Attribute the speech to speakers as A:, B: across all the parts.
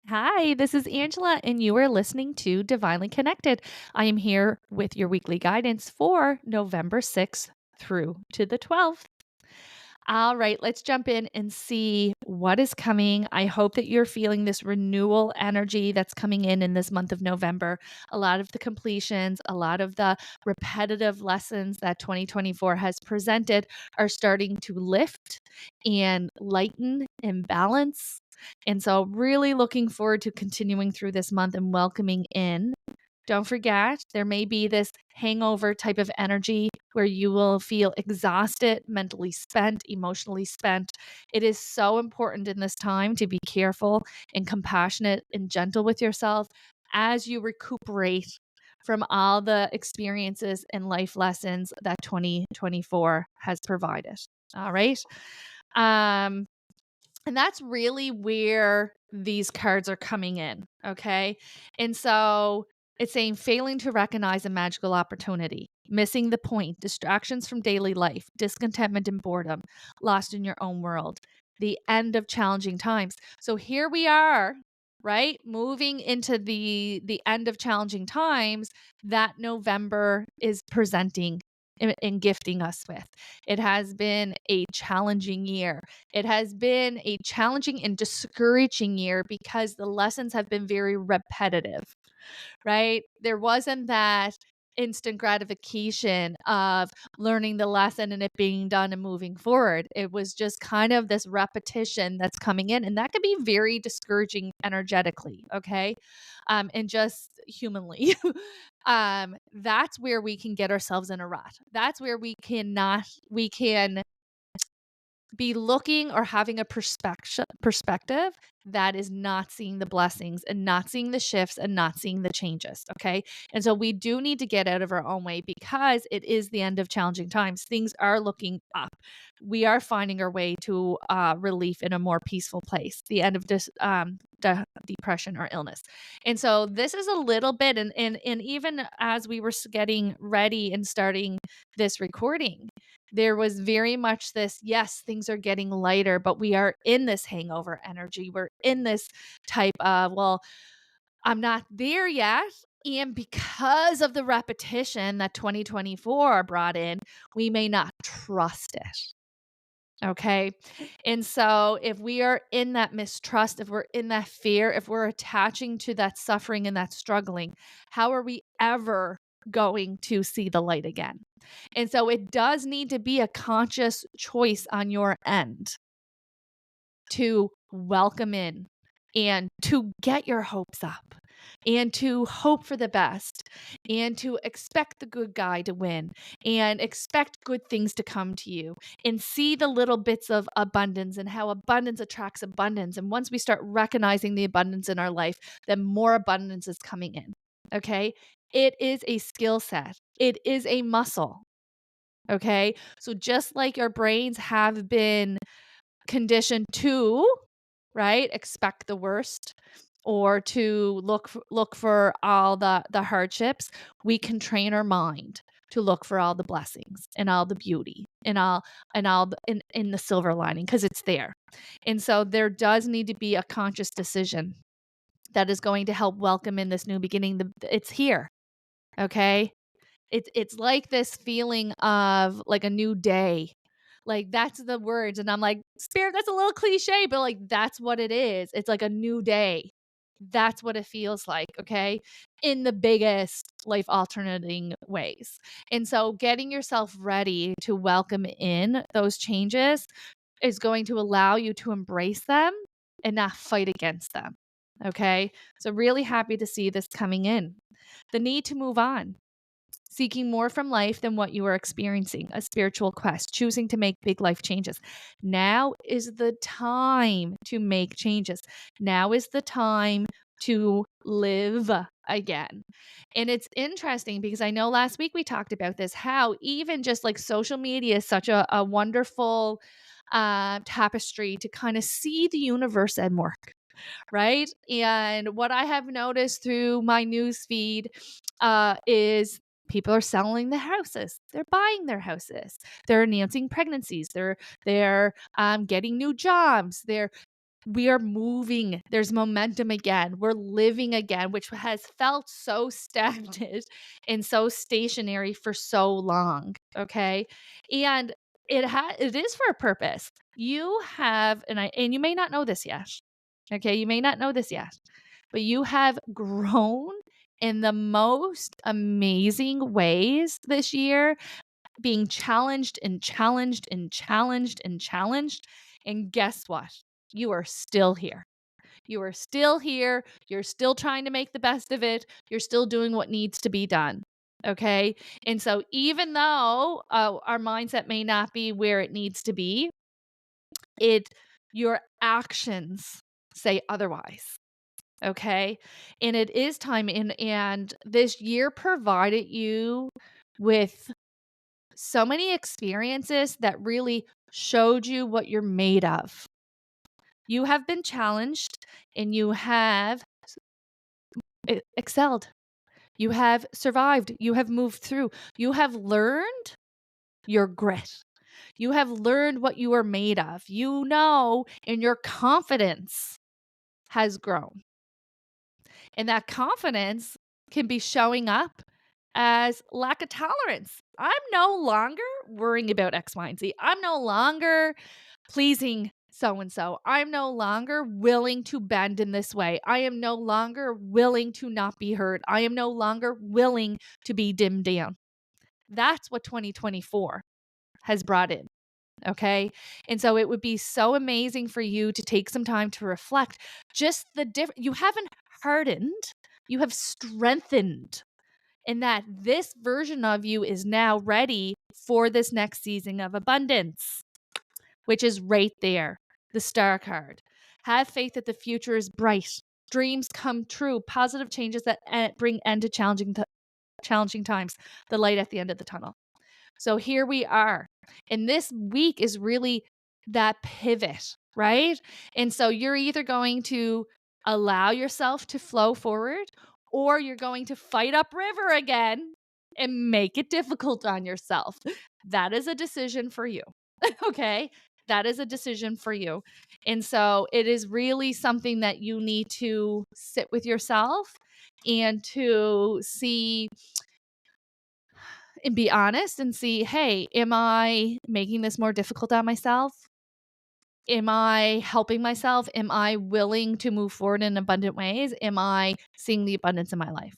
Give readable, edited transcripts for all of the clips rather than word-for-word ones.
A: Hi, this is Angela, and you are listening to Divinely Connected. I am here with your weekly guidance for November 6th through to the 12th. All right, let's jump in and see what is coming. I hope that you're feeling this renewal energy that's coming in this month of November. A lot of the completions, a lot of the repetitive lessons that 2024 has presented are starting to lift and lighten and balance. And so, really looking forward to continuing through this month and welcoming in. Don't forget, there may be this hangover type of energy where you will feel exhausted, mentally spent, emotionally spent. It is so important in this time to be careful and compassionate and gentle with yourself as you recuperate from all the experiences and life lessons that 2024 has provided. All right. Um, and that's really where these cards are coming in. Okay. And so it's saying failing to recognize a magical opportunity, missing the point, distractions from daily life, discontentment and boredom, lost in your own world, the end of challenging times. So here we are, right? Moving into the end of challenging times that November is presenting and gifting us with. It has been a challenging year. It has been a challenging and discouraging year because the lessons have been very repetitive, right? There wasn't that instant gratification of learning the lesson and it being done and moving forward. It was just kind of this repetition that's coming in, and that can be very discouraging energetically, okay? And just humanly. That's where we can get ourselves in a rut. That's where we can be looking or having a perspective that is not seeing the blessings and not seeing the shifts and not seeing the changes. Okay. And so we do need to get out of our own way because it is the end of challenging times. Things are looking up. We are finding our way to relief in a more peaceful place, the end of depression or illness. And so this is a little bit, and even as we were getting ready and starting this recording, there was very much this, yes, things are getting lighter, but we are in this hangover energy. We're in this type of, well, I'm not there yet. And because of the repetition that 2024 brought in, we may not trust it. Okay. And so if we are in that mistrust, if we're in that fear, if we're attaching to that suffering and that struggling, how are we ever going to see the light again? And so it does need to be a conscious choice on your end to welcome in and to get your hopes up and to hope for the best and to expect the good guy to win and expect good things to come to you and see the little bits of abundance and how abundance attracts abundance. And once we start recognizing the abundance in our life, then more abundance is coming in. Okay. It is a skill set. It is a muscle. Okay. So just like your brains have been conditioned to, right, expect the worst or to look for all the hardships, we can train our mind to look for all the blessings and all the beauty in the silver lining because it's there. And so there does need to be a conscious decision that is going to help welcome in this new beginning. It's here. Okay. It's like this feeling of like a new day. Like that's the words. And I'm like, spirit, that's a little cliche, but like that's what it is. It's like a new day. That's what it feels like, okay? In the biggest life alternating ways. And so getting yourself ready to welcome in those changes is going to allow you to embrace them and not fight against them. Okay? So really happy to see this coming in. The need to move on, seeking more from life than what you are experiencing, a spiritual quest, choosing to make big life changes. Now is the time to make changes. Now is the time to live again. And it's interesting because I know last week we talked about this, how even just like social media is such a wonderful tapestry to kind of see the universe and work. Right. And what I have noticed through my news feed is people are selling their houses. They're buying their houses. They're announcing pregnancies. They're getting new jobs. We are moving. There's momentum again. We're living again, which has felt so stagnant and so stationary for so long. Okay. And it is for a purpose. You have, and you may not know this yet. Okay. You may not know this yet, but you have grown in the most amazing ways this year, being challenged and challenged and challenged and challenged. And guess what? You are still here. You are still here. You're still trying to make the best of it. You're still doing what needs to be done. Okay. And so, even though our mindset may not be where it needs to be, it your actions say otherwise. Okay. And it is time in, and this year provided you with so many experiences that really showed you what you're made of. You have been challenged and you have excelled. You have survived. You have moved through. You have learned your grit. You have learned what you are made of. You know, and your confidence has grown. And that confidence can be showing up as lack of tolerance. I'm no longer worrying about X, Y, and Z. I'm no longer pleasing so and so. I'm no longer willing to bend in this way. I am no longer willing to not be heard. I am no longer willing to be dimmed down. That's what 2024 has brought in. Okay. And so it would be so amazing for you to take some time to reflect just the different. You haven't hardened, you have strengthened, and that this version of you is now ready for this next season of abundance, which is right there, the star card. Have faith that the future is bright. Dreams come true. Positive changes that bring end to challenging times. The light at the end of the tunnel. So here we are. And this week is really that pivot, right? And so you're either going to allow yourself to flow forward, or you're going to fight upriver again and make it difficult on yourself. That is a decision for you. Okay. That is a decision for you. And so it is really something that you need to sit with yourself and to see and be honest and see, hey, am I making this more difficult on myself? Am I helping myself? Am I willing to move forward in abundant ways? Am I seeing the abundance in my life?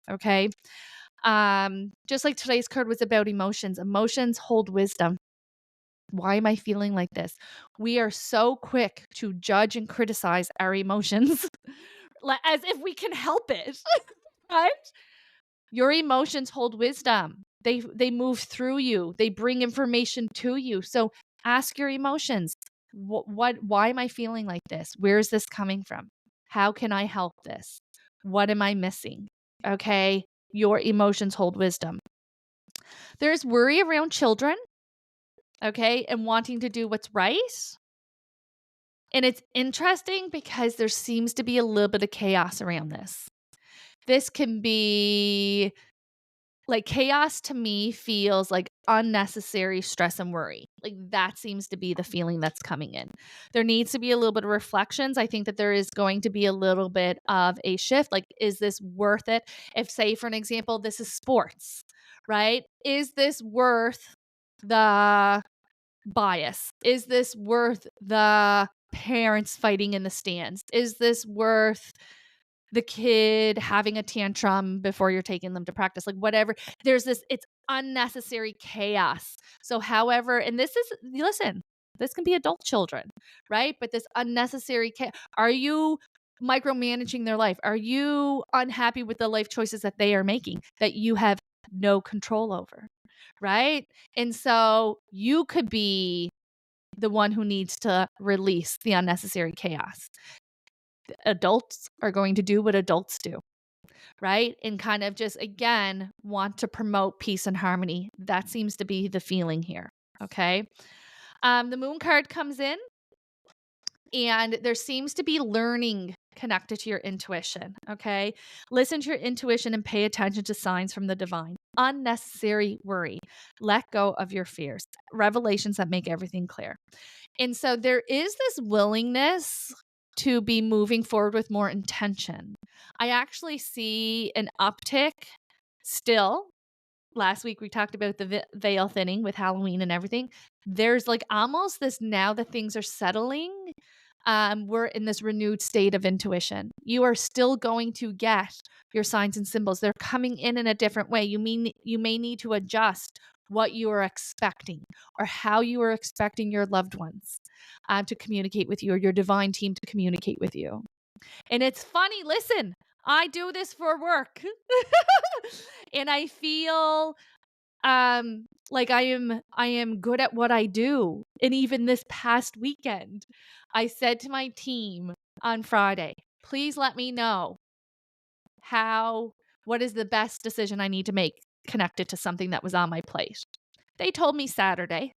A: Okay. Just like today's card was about emotions. Emotions hold wisdom. Why am I feeling like this? We are so quick to judge and criticize our emotions as if we can help it. Right? Your emotions hold wisdom. They move through you. They bring information to you. So ask your emotions. Why am I feeling like this? Where is this coming from? How can I help this? What am I missing? Okay? Your emotions hold wisdom. There's worry around children, okay, and wanting to do what's right. And it's interesting because there seems to be a little bit of chaos around this. This can be like chaos to me feels like unnecessary stress and worry. Like that seems to be the feeling that's coming in. There needs to be a little bit of reflections. I think that there is going to be a little bit of a shift. Like, is this worth it? If, say, for an example, this is sports, right? Is this worth the bias? Is this worth the parents fighting in the stands? Is this worth the kid having a tantrum before you're taking them to practice? Like, whatever. There's this, it's unnecessary chaos. So, however, and listen, this can be adult children, right? But this unnecessary chaos. Are you micromanaging their life? Are you unhappy with the life choices that they are making that you have no control over? Right. And so you could be the one who needs to release the unnecessary chaos. Adults are going to do what adults do, right? And kind of just, again, want to promote peace and harmony. That seems to be the feeling here. Okay. The moon card comes in, and there seems to be learning connected to your intuition. Okay. Listen to your intuition and pay attention to signs from the divine. Unnecessary worry. Let go of your fears. Revelations that make everything clear. And so there is this willingness to be moving forward with more intention. I actually see an uptick still. Last week we talked about the veil thinning with Halloween and everything. There's like almost this, now that things are settling, we're in this renewed state of intuition. You are still going to get your signs and symbols. They're coming in a different way. You may need to adjust what you are expecting or how you are expecting your loved ones to communicate with you, or your divine team to communicate with you. And it's funny, listen, I do this for work. And I feel like I am good at what I do. And even this past weekend, I said to my team on Friday, please let me know what is the best decision I need to make connected to something that was on my plate. They told me Saturday.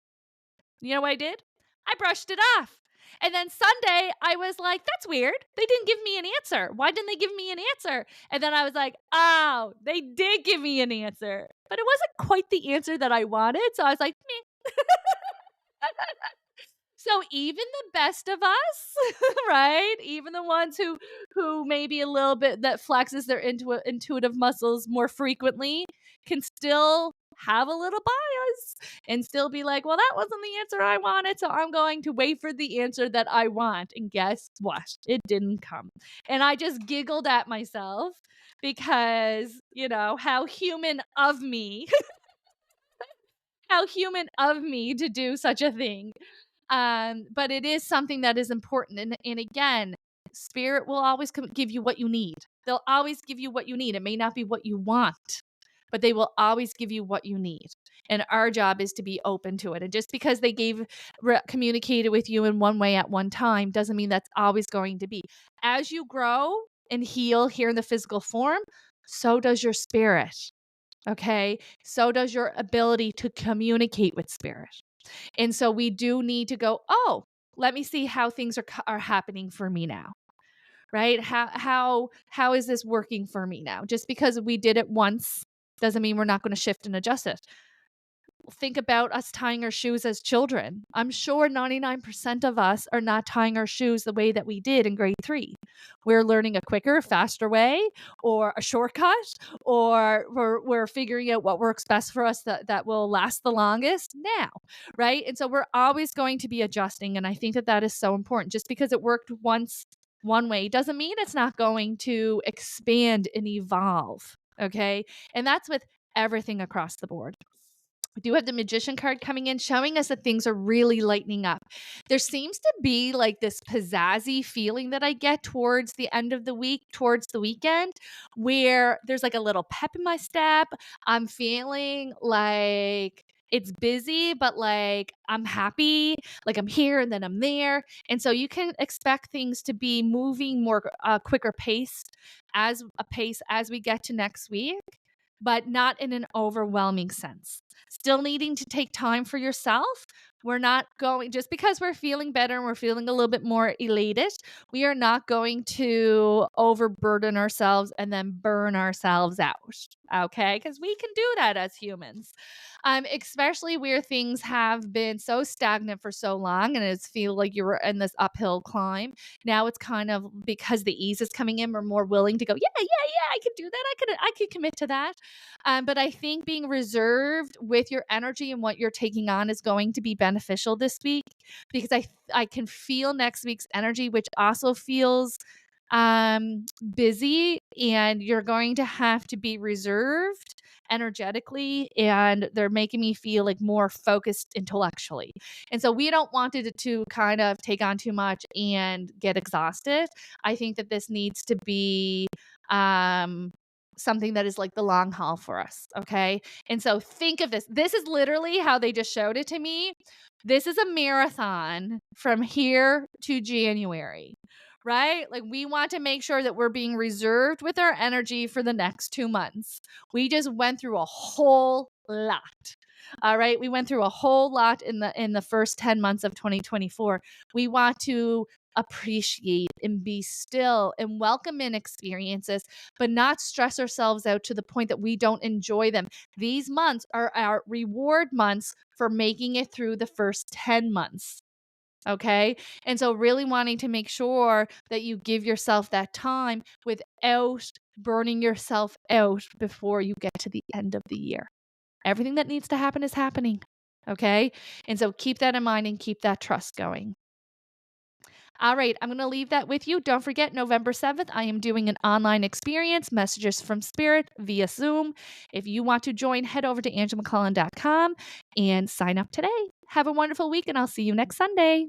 A: You know what I did? I brushed it off. And then Sunday, I was like, that's weird. They didn't give me an answer. Why didn't they give me an answer? And then I was like, oh, they did give me an answer. But it wasn't quite the answer that I wanted. So I was like, meh. So even the best of us, right? Even the ones who maybe a little bit that flexes their intuitive muscles more frequently can still have a little bias and still be like, well, that wasn't the answer I wanted, so I'm going to wait for the answer that I want. And guess what? It didn't come. And I just giggled at myself because, how human of me, how human of me to do such a thing. But it is something that is important. And again, spirit will always give you what you need. They'll always give you what you need. It may not be what you want, but they will always give you what you need. And our job is to be open to it. And just because they communicated with you in one way at one time doesn't mean that's always going to be. As you grow and heal here in the physical form, so does your spirit. Okay? So does your ability to communicate with spirit. And so we do need to go, oh, let me see how things are happening for me now. Right? How is this working for me now? Just because we did it once doesn't mean we're not going to shift and adjust it. Think about us tying our shoes as children. I'm sure 99% of us are not tying our shoes the way that we did in grade 3. We're learning a quicker, faster way, or a shortcut, or we're figuring out what works best for us that will last the longest now, right? And so we're always going to be adjusting. And I think that is so important. Just because it worked once one way doesn't mean it's not going to expand and evolve, okay? And that's with everything across the board. We do have the Magician card coming in, showing us that things are really lightening up. There seems to be like this pizzazzy feeling that I get towards the end of the week, towards the weekend, where there's like a little pep in my step. I'm feeling like it's busy, but like I'm happy, like I'm here and then I'm there. And so you can expect things to be moving more quicker paced as we get to next week, but not in an overwhelming sense. Still needing to take time for yourself. We're not going, just because we're feeling better and we're feeling a little bit more elated, we are not going to overburden ourselves and then burn ourselves out. Okay? Because we can do that as humans. Especially where things have been so stagnant for so long and it's feel like you were in this uphill climb. Now it's kind of, because the ease is coming in, we're more willing to go, yeah, I could do that. I could commit to that. But I think being reserved with your energy and what you're taking on is going to be beneficial this week, because I can feel next week's energy, which also feels busy, and you're going to have to be reserved energetically, and they're making me feel like more focused intellectually. And so we don't want it to kind of take on too much and get exhausted. I think that this needs to be something that is like the long haul for us. Okay. And so think of this. This is literally how they just showed it to me. This is a marathon from here to January, right? Like we want to make sure that we're being reserved with our energy for the next 2 months. We just went through a whole lot. All right. We went through a whole lot in the first 10 months of 2024. We want to appreciate and be still and welcome in experiences, but not stress ourselves out to the point that we don't enjoy them. These months are our reward months for making it through the first 10 months. Okay. And so, really wanting to make sure that you give yourself that time without burning yourself out before you get to the end of the year. Everything that needs to happen is happening. Okay. And so, keep that in mind and keep that trust going. All right, I'm going to leave that with you. Don't forget, November 7th, I am doing an online experience, Messages from Spirit via Zoom. If you want to join, head over to angelmcclellan.com and sign up today. Have a wonderful week, and I'll see you next Sunday.